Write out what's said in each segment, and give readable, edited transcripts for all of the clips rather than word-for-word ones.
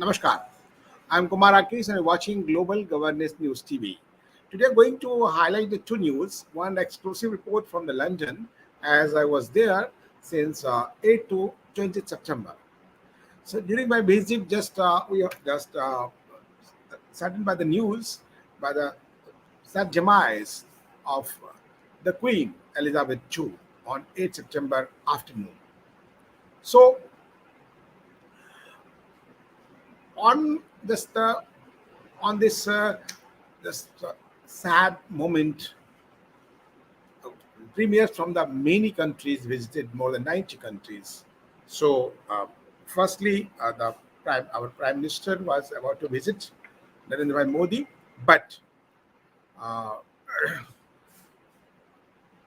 Namaskar. I'm Kumar Rakesh and you're watching Global Governance News TV. Today I'm going to highlight the two news. One exclusive report from the London, as I was there since 8 to 20th September. So during my visit, we are just saddened by the news by the sad demise of the Queen Elizabeth II on 8 September afternoon. So on this on this sad moment, premiers from the many countries visited more than 90 countries. So, firstly, our prime minister was about to visit Narendra Modi, but uh,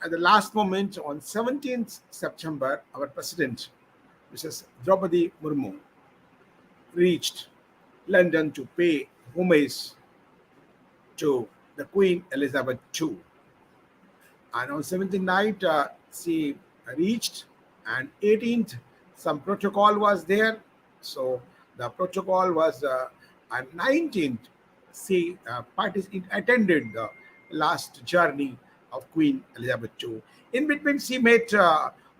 at the last moment on 17th September, our president, Mrs. Draupadi Murmu, reached London to pay homage to the Queen Elizabeth II. And on 17th night, she reached, and 18th, some protocol was there. So the protocol was, and 19th, she attended the last journey of Queen Elizabeth II. In between, she met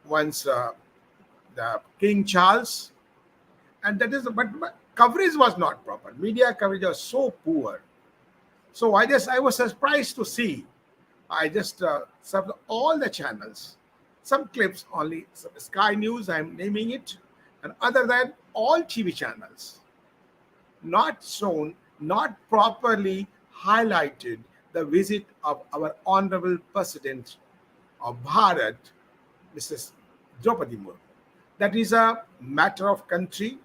once the King Charles, and that is, but coverage was not proper. Media coverage was so poor. So I was surprised to see. I just served all the channels. Some clips only, some Sky News, I'm naming it, and other than all TV channels, not shown, not properly highlighted the visit of our honorable president of Bharat, Mrs. Draupadi Murmu. That is a matter of country.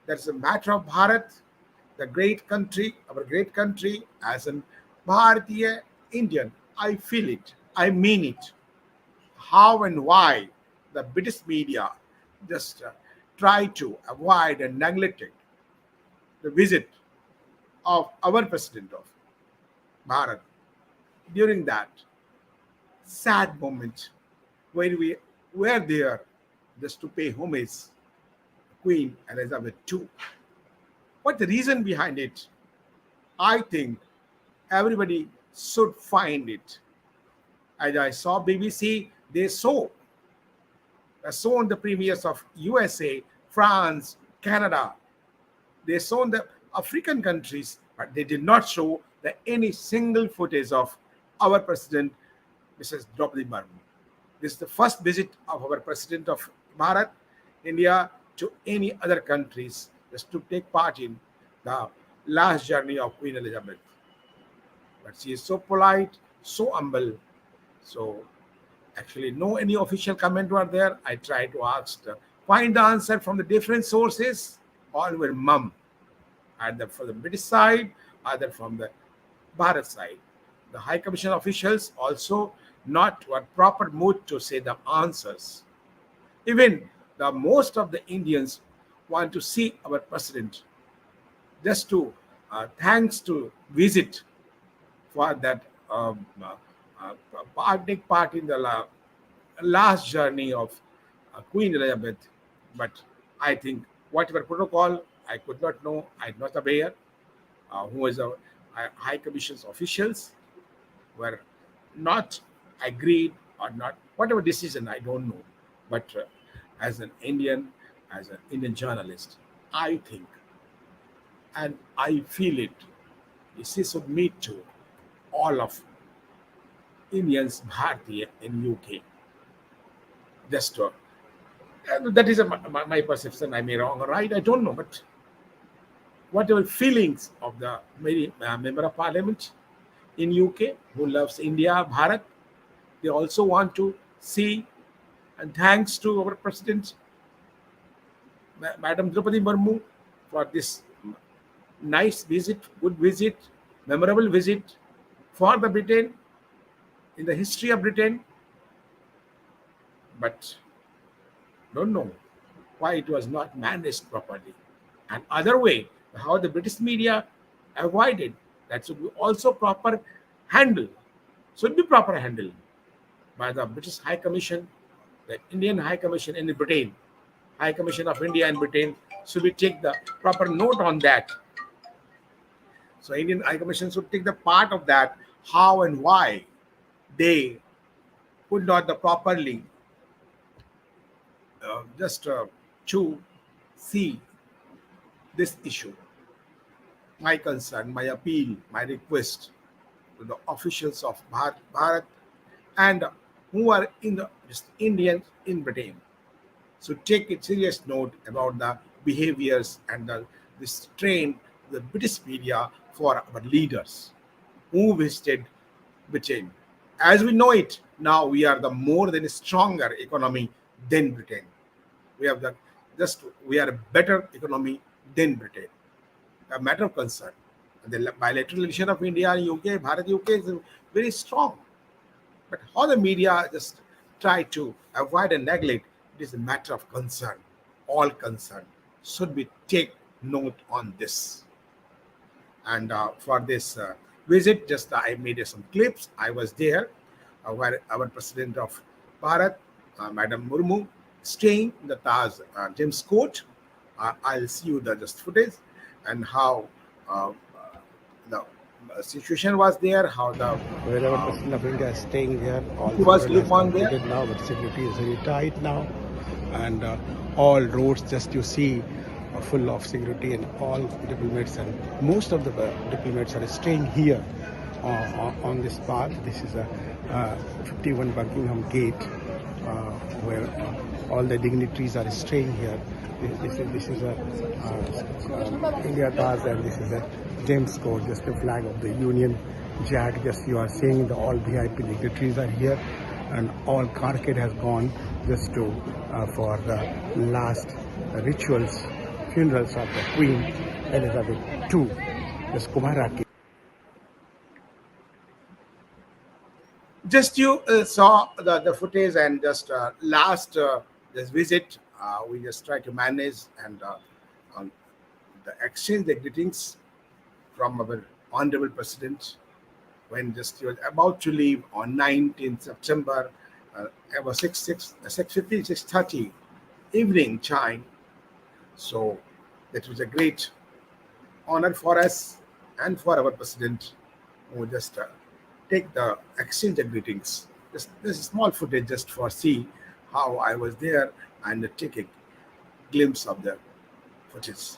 That's a matter of Bharat, the great country, our great country, as an Bharatiya Indian. I feel it. I mean it. How and why the British media just try to avoid and neglect the visit of our president of Bharat during that sad moment when we were there just to pay homage to Queen Elizabeth II. What the reason behind it? I think everybody should find it. As I saw BBC, they shown the premiers of USA, France, Canada. They shown the African countries, but they did not show any single footage of our president, Mrs. Draupadi Murmu. This is the first visit of our president of Bharat, India, to any other countries just to take part in the last journey of Queen Elizabeth. But she is so polite, so humble. So actually, no any official comment were there. I tried to find the answer from the different sources. All were mum, either from the British side, either from the Bharat side. The High Commission officials also not were proper mood to say the answers. Even the most of the Indians want to see our president just to thanks to visit for that take part in the last journey of Queen Elizabeth. But I think whatever protocol, I could not know, I'm not aware who was the High Commission's officials were not agreed or not, whatever decision, I don't know. But as an Indian, as an Indian journalist, I think and I feel it. She should meet to all of Indians, Bharatiya in UK. Just and that is my perception. I may wrong or right. I don't know, but whatever feelings of the many member of parliament in UK who loves India, Bharat, they also want to see and thanks to our president, Madam Draupadi Murmu, for this nice visit, good visit, memorable visit for the Britain in the history of Britain. But don't know why it was not managed properly. And other way, how the British media avoided that should be also proper handle, should be proper handle by the British High Commission, the Indian High Commission in Britain, High Commission of India in Britain, Should we take the proper note on that? So Indian High Commission should take the part of that, how and why they could not the properly just to see this issue. My concern, my appeal, my request to the officials of Bharat and who are in the just Indians in Britain. So take a serious note about the behaviors and the strain the British media for our leaders who visited Britain. As we know it, now we are the more than stronger economy than Britain. We have the just we are a better economy than Britain. A matter of concern. The bilateral relation of India and UK, Bharat UK is very strong. But how the media just try to avoid and neglect, it is a matter of concern. All concern. Should we take note on this? And for this visit, just I made some clips. I was there, where our president of Bharat, Madam Murmu, staying in the Taj James Court. I'll see you the just footage and how the situation was there, how the Wherever President of India is staying here, all he was security live is on there. completed now, but security is very tight now, and all roads just you see are full of security, and all diplomats and most of the diplomats are staying here on this path. This is a 51 Buckingham Gate, where all the dignitaries are staying here. This is a India Taj, and this is a James Court, just the flag of the Union Jack. Just you are seeing the all VIP dignitaries are here, and all carcade has gone just to for the last rituals, funerals of the Queen Elizabeth II. Just Kumar Rakesh. Just you saw the footage and just last this visit, we just try to manage and um, the exchange the greetings from our honorable president when just he was about to leave on 19th September, about 6:50, 6:30 evening time. So that was a great honor for us and for our president who just take the exchange the greetings. Just this small footage just for see how I was there and take a glimpse of the footage.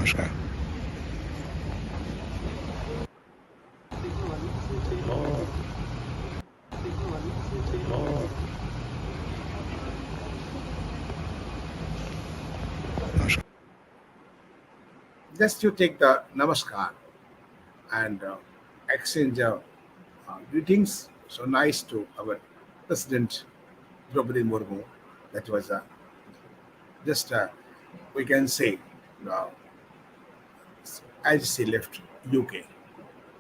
Namaskar. Namaskar. Just you take the namaskar and exchange greetings. So nice to our president Draupadi Murmu. That was just we can say uh, as she left UK.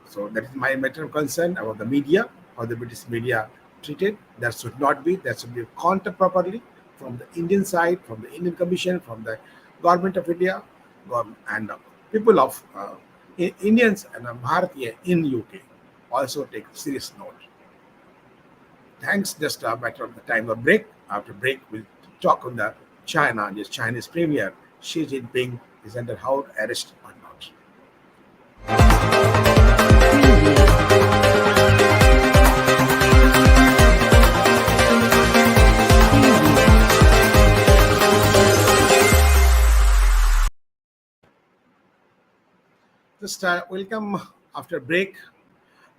So that is my matter of concern about the media, how the British media treated. That should not be. That should be counted properly from the Indian side, from the Indian Commission, from the government of India, and people of Indians and Bharatiya in UK also take serious note. Thanks. Just a matter of the time of break. After break, we'll talk on the China, the Chinese premier Xi Jinping is under house arrest or not. Just welcome after break.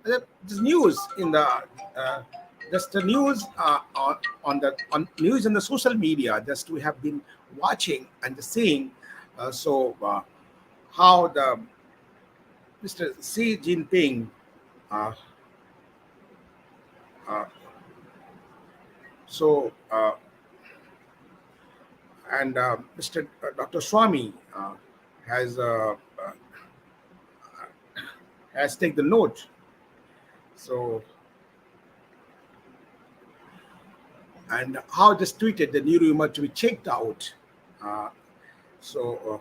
This news in the just the news on news in the social media. Just we have been watching and seeing. So how the Mr. Xi Jinping uh, uh, so and Mr. Dr. Swami has taken the note. So and how just tweeted the new rumor to be checked out. Uh, so,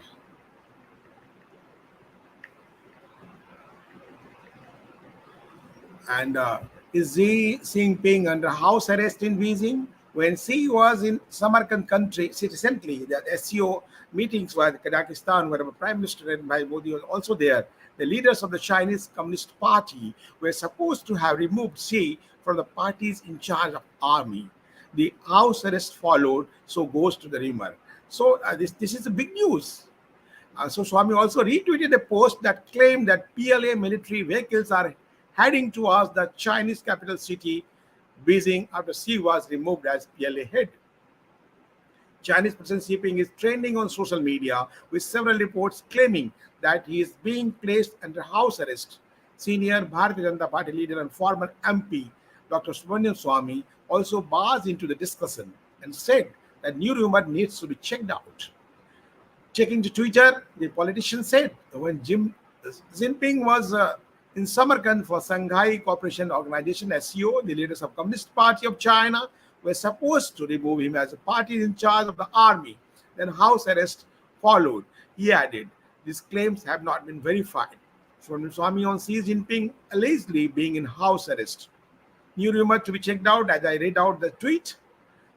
and is Xi Jinping under house arrest in Beijing? When Xi was in Samarkand country recently, the SEO meetings with Kazakhstan, where our Prime Minister and Bhai Modi was also there, the leaders of the Chinese Communist Party were supposed to have removed Xi from the parties in charge of army. The house arrest followed, so goes to the rumor. So this is a big news. So Swami also retweeted a post that claimed that PLA military vehicles are heading towards the Chinese capital city, Beijing, after Xi was removed as PLA head. Chinese President Xi Jinping is trending on social media with several reports claiming that he is being placed under house arrest. Senior Bharatiya Janata Party leader and former MP Dr. Subramanian Swamy also barged into the discussion and said that new rumor needs to be checked out. Checking to Twitter, the politician said when Jinping was in Samarkand for Shanghai Cooperation Organization (SCO), the leaders of Communist Party of China were supposed to remove him as a party in charge of the army. Then house arrest followed. He added, these claims have not been verified. Swami on Xi Jinping allegedly being in house arrest. New rumor to be checked out as I read out the tweet.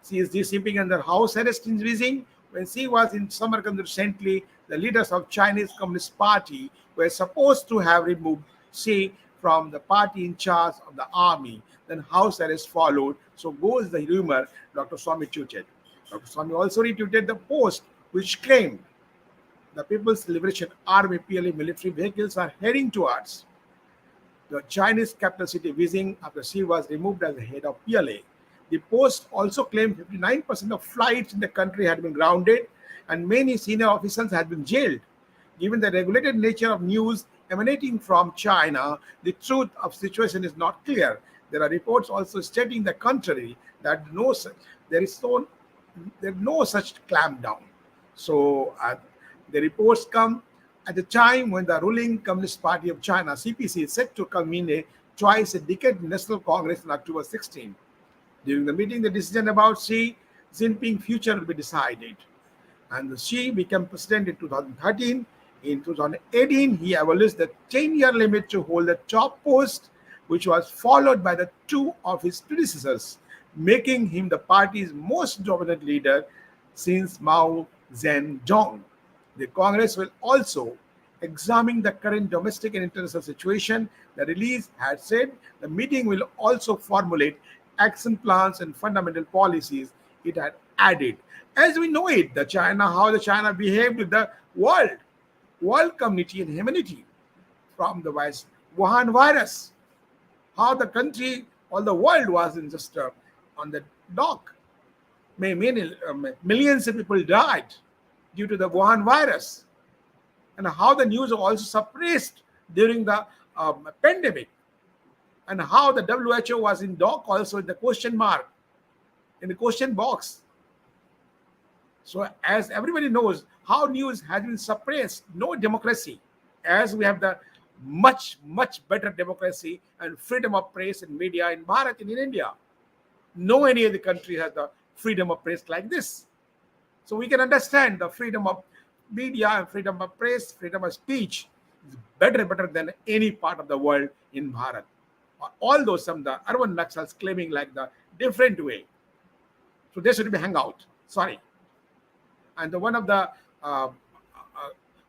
Xi is Jinping under house arrest in Beijing. When Xi was in Samarkand recently, the leaders of Chinese Communist Party were supposed to have removed Xi from the party in charge of the army. Then house arrest followed. So goes the rumor, Dr. Swami tweeted. Dr. Swami also retweeted the post which claimed the People's Liberation Army PLA military vehicles are heading towards the Chinese capital city Beijing after Xi was removed as the head of PLA. The post also claimed 59% of flights in the country had been grounded and many senior officials had been jailed. Given the regulated nature of news emanating from China, the truth of the situation is not clear. There are reports also stating the contrary, that there is no such clampdown. So the reports come at the time when the ruling Communist Party of China (CPC) is set to convene a twice a decade National Congress on October 16. During the meeting, the decision about Xi Jinping's future will be decided. And Xi became president in 2013. In 2018, he abolished the 10-year limit to hold the top post, which was followed by the two of his predecessors, making him the party's most dominant leader since Mao Zedong. The Congress will also examine the current domestic and international situation. The release had said the meeting will also formulate action plans and fundamental policies. It had added, as we know it, how the China behaved with the world community and humanity from the Wuhan virus, how the country, all the world was in just on the dock. Millions of people died due to the Wuhan virus, and how the news was also suppressed during the pandemic, and how the WHO was in dock also in the question mark, in the question box. So as everybody knows, how news has been suppressed, no democracy, as we have the much better democracy and freedom of press and media in Bharat and in India. No any other country has the freedom of press like this. So we can understand the freedom of media and freedom of press, freedom of speech is better than any part of the world in Bharat. Although some the urban Naxals claiming like the different way. So they should be hang out. Sorry. And one of the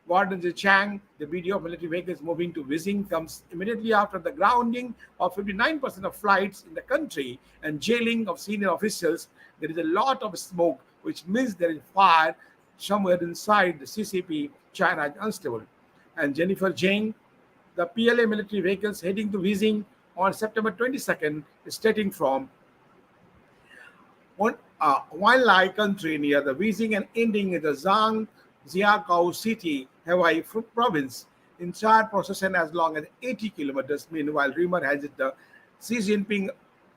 Gordon Chang, the video of military vehicles moving to Beijing comes immediately after the grounding of 59% of flights in the country and jailing of senior officials. There is a lot of smoke, which means there is fire somewhere inside the CCP. China is unstable. And Jennifer Jane, the PLA military vehicles heading to Beijing on September 22nd, stating from one country near the Beijing and ending in the Zhangjiakou city, Hawaii province. Entire procession as long as 80 kilometers. Meanwhile, rumor has it the Xi Jinping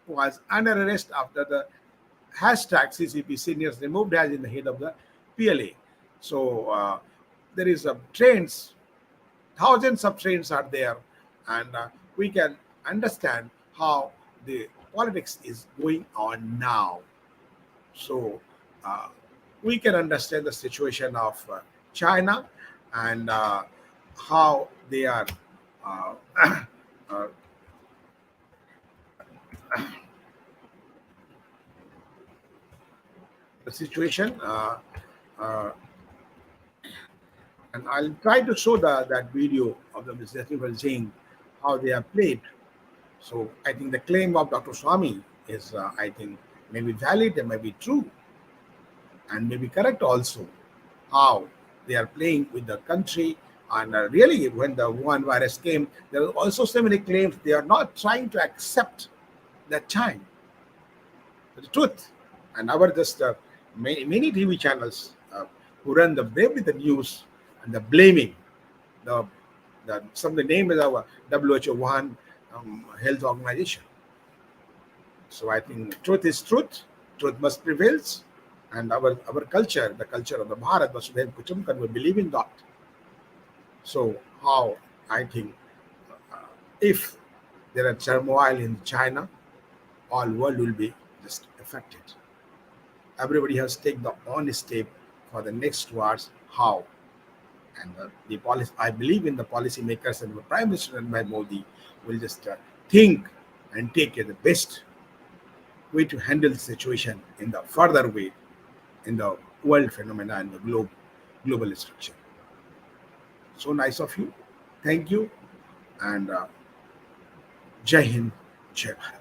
was under arrest after the hashtag CCP seniors removed as in the head of the PLA. So there is trains, thousands of trains are there, and we can understand how the politics is going on now. So uh, we can understand the situation of China and how they are uh, uh, the situation. Uh, and I'll try to show that video of the festival saying how they are played. So I think the claim of Dr. Swami is, I think, maybe valid and maybe true and maybe correct also. How they are playing with the country. And really, when the Wuhan virus came, there were also so many claims they are not trying to accept the time, the truth. And our just many TV channels who run the bravely the news and the blaming the some of the name is our WHO Wuhan Health Organization. So I think truth is truth. Truth must prevail, and our culture, the culture of the Bharat, Vasudhaiva Kutumbakam, we believe in that. So how I think if there are turmoil in China, all world will be just affected. Everybody has taken the honest step for the next wars. How and the policy. I believe in the policy makers and the Prime Minister and Modi will just think and take the best way to handle the situation in the further way in the world phenomena and the global structure. So nice of you. Thank you and Jai Hind, Jai Bharat.